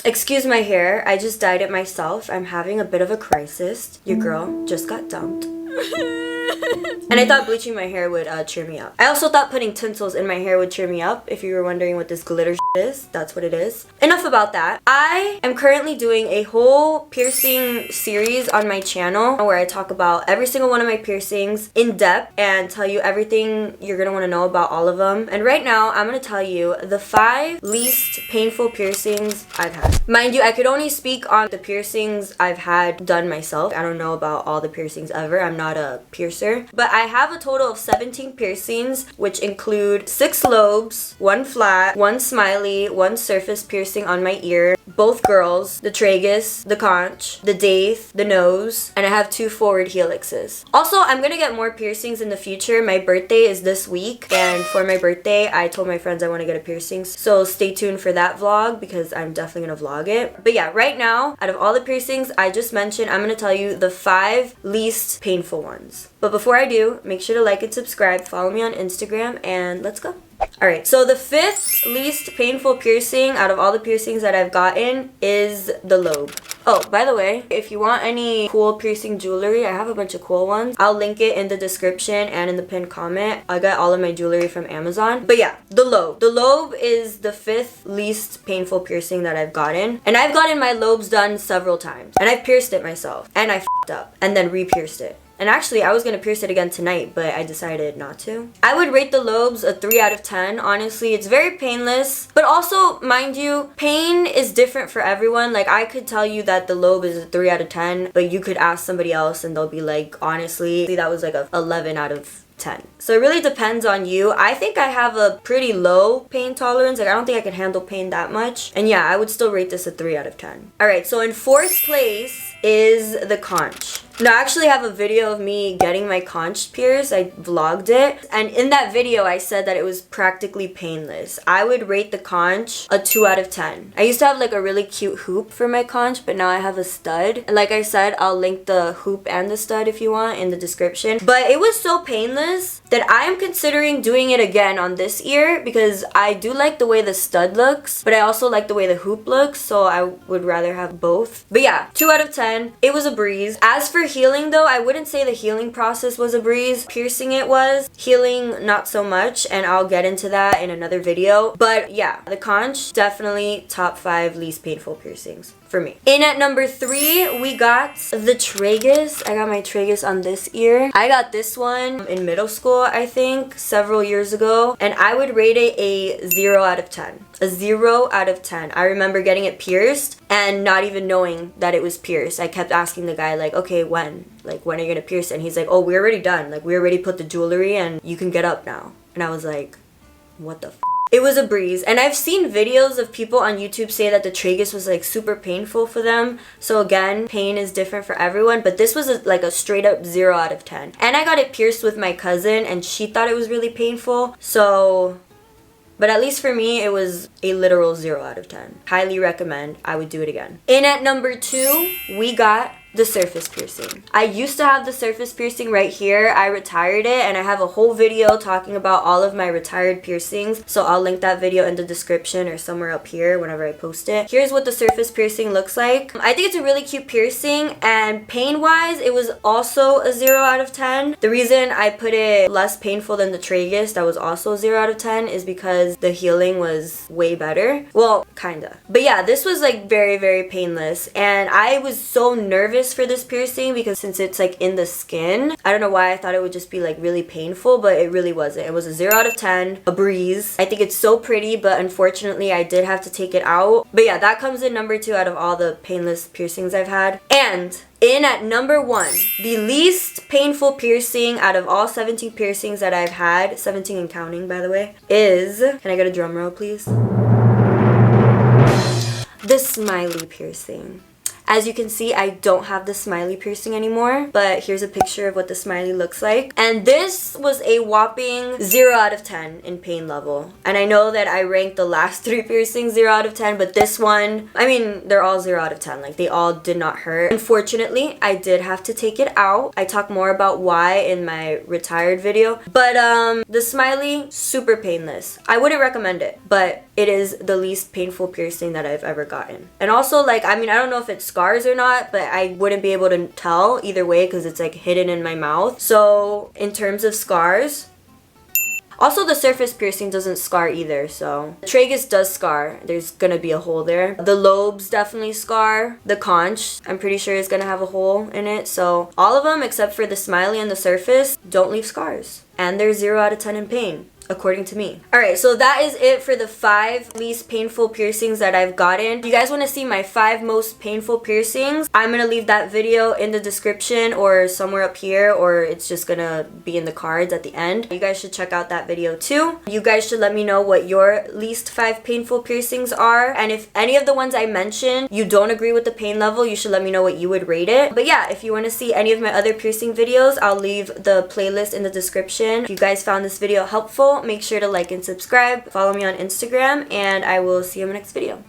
Excuse my hair, I just dyed it myself. I'm having a bit of a crisis. Your girl just got dumped. And I thought bleaching my hair would cheer me up. I also thought putting tinsels in my hair would cheer me up. If you were wondering what this glitter is, that's what it is. Enough about that. I am currently doing a whole piercing series on my channel where I talk about every single one of my piercings in depth and tell you everything you're gonna want to know about all of them. And right now, I'm gonna tell you the 5 least painful piercings I've had. Mind you, I could only speak on the piercings I've had done myself. I don't know about all the piercings ever. I'm not a piercer. But I have a total of 17 piercings, which include 6 lobes, 1 flat, 1 smiley, 1 surface piercing on my ear, both girls, the tragus, the conch, the daith, the nose, and I have 2 forward helixes. Also, I'm gonna get more piercings in the future. My birthday is this week, and for my birthday, I told my friends I want to get a piercing. So stay tuned for that vlog because I'm definitely gonna vlog it. But yeah, right now, out of all the piercings I just mentioned, I'm gonna tell you the 5 least painful ones. But before I do, make sure to like and subscribe, follow me on Instagram, and let's go. Alright, so the 5th least painful piercing out of all the piercings that I've gotten is the lobe. Oh, by the way, if you want any cool piercing jewelry, I have a bunch of cool ones. I'll link it in the description and in the pinned comment. I got all of my jewelry from Amazon. But yeah, the lobe. The lobe is the 5th least painful piercing that I've gotten. And I've gotten my lobes done several times. And I've pierced it myself. And I f***ed up. And then re-pierced it. And actually, I was going to pierce it again tonight, but I decided not to. I would rate the lobes a 3 out of 10, honestly. It's very painless. But also, mind you, pain is different for everyone. Like, I could tell you that the lobe is a 3 out of 10, but you could ask somebody else and they'll be like, honestly, that was like a 11 out of 10. So it really depends on you. I think I have a pretty low pain tolerance. Like, I don't think I can handle pain that much. And yeah, I would still rate this a 3 out of 10. Alright, so in 4th place is the conch. Now, I actually have a video of me getting my conch pierced. I vlogged it. And in that video, I said that it was practically painless. I would rate the conch a 2 out of 10. I used to have like a really cute hoop for my conch, but now I have a stud. And like I said, I'll link the hoop and the stud if you want in the description. But it was so painless that I am considering doing it again on this ear because I do like the way the stud looks, but I also like the way the hoop looks, so I would rather have both. But yeah, 2 out of 10. It was a breeze. As for healing though, I wouldn't say the healing process was a breeze. Piercing it was. Healing, not so much, and I'll get into that in another video. But yeah, the conch, definitely top 5 least painful piercings for me. In at number 3, we got the tragus. I got my tragus on this ear. I got this one in middle school, I think, several years ago, and I would rate it a 0 out of 10. A 0 out of 10. I remember getting it pierced and not even knowing that it was pierced. I kept asking the guy like, okay, when? Like, when are you gonna pierce it? And he's like, oh, we're already done. Like, we already put the jewelry and you can get up now. And I was like, what the f***? It was a breeze. And I've seen videos of people on YouTube say that the tragus was like super painful for them. So again, pain is different for everyone, but this was like a straight up 0 out of 10. And I got it pierced with my cousin and she thought it was really painful. So, but at least for me, it was a literal 0 out of 10. Highly recommend. I would do it again. In at number 2, we got the surface piercing. I used to have the surface piercing right here. I retired it and I have a whole video talking about all of my retired piercings. So I'll link that video in the description or somewhere up here whenever I post it. Here's what the surface piercing looks like. I think it's a really cute piercing, and pain-wise, it was also a 0 out of 10. The reason I put it less painful than the tragus, that was also 0 out of 10, is because the healing was way better. Well, kinda. But yeah, this was like very, very painless, and I was so nervous for this piercing because since it's like in the skin, I don't know why I thought it would just be like really painful, but it really wasn't. It was a 0 out of 10, a breeze. I think it's so pretty, but unfortunately I did have to take it out. But yeah, that comes in number 2 out of all the painless piercings I've had. And in at number 1, the least painful piercing out of all 17 piercings that I've had, 17 and counting by the way, is, can I get a drum roll please? The smiley piercing. As you can see, I don't have the smiley piercing anymore, but here's a picture of what the smiley looks like. And this was a whopping 0 out of 10 in pain level. And I know that I ranked the last 3 piercings 0 out of 10, but this one, I mean, they're all 0 out of 10. Like, they all did not hurt. Unfortunately, I did have to take it out. I talk more about why in my retired video. But the smiley, super painless. I wouldn't recommend it, but it is the least painful piercing that I've ever gotten. And also, like, I mean, I don't know if it scars or not, but I wouldn't be able to tell either way because it's like hidden in my mouth. So in terms of scars, also the surface piercing doesn't scar either. So the tragus does scar. There's gonna be a hole there. The lobes definitely scar. The conch, I'm pretty sure, is gonna have a hole in it. So all of them except for the smiley and the surface don't leave scars. And they're 0 out of 10 in pain, according to me. Alright, so that is it for the 5 least painful piercings that I've gotten. If you guys want to see my 5 most painful piercings, I'm going to leave that video in the description or somewhere up here, or it's just going to be in the cards at the end. You guys should check out that video too. You guys should let me know what your least 5 painful piercings are, and if any of the ones I mentioned you don't agree with the pain level, you should let me know what you would rate it. But yeah, if you want to see any of my other piercing videos, I'll leave the playlist in the description. If you guys found this video helpful, make sure to like and subscribe, follow me on Instagram, and I will see you in my next video.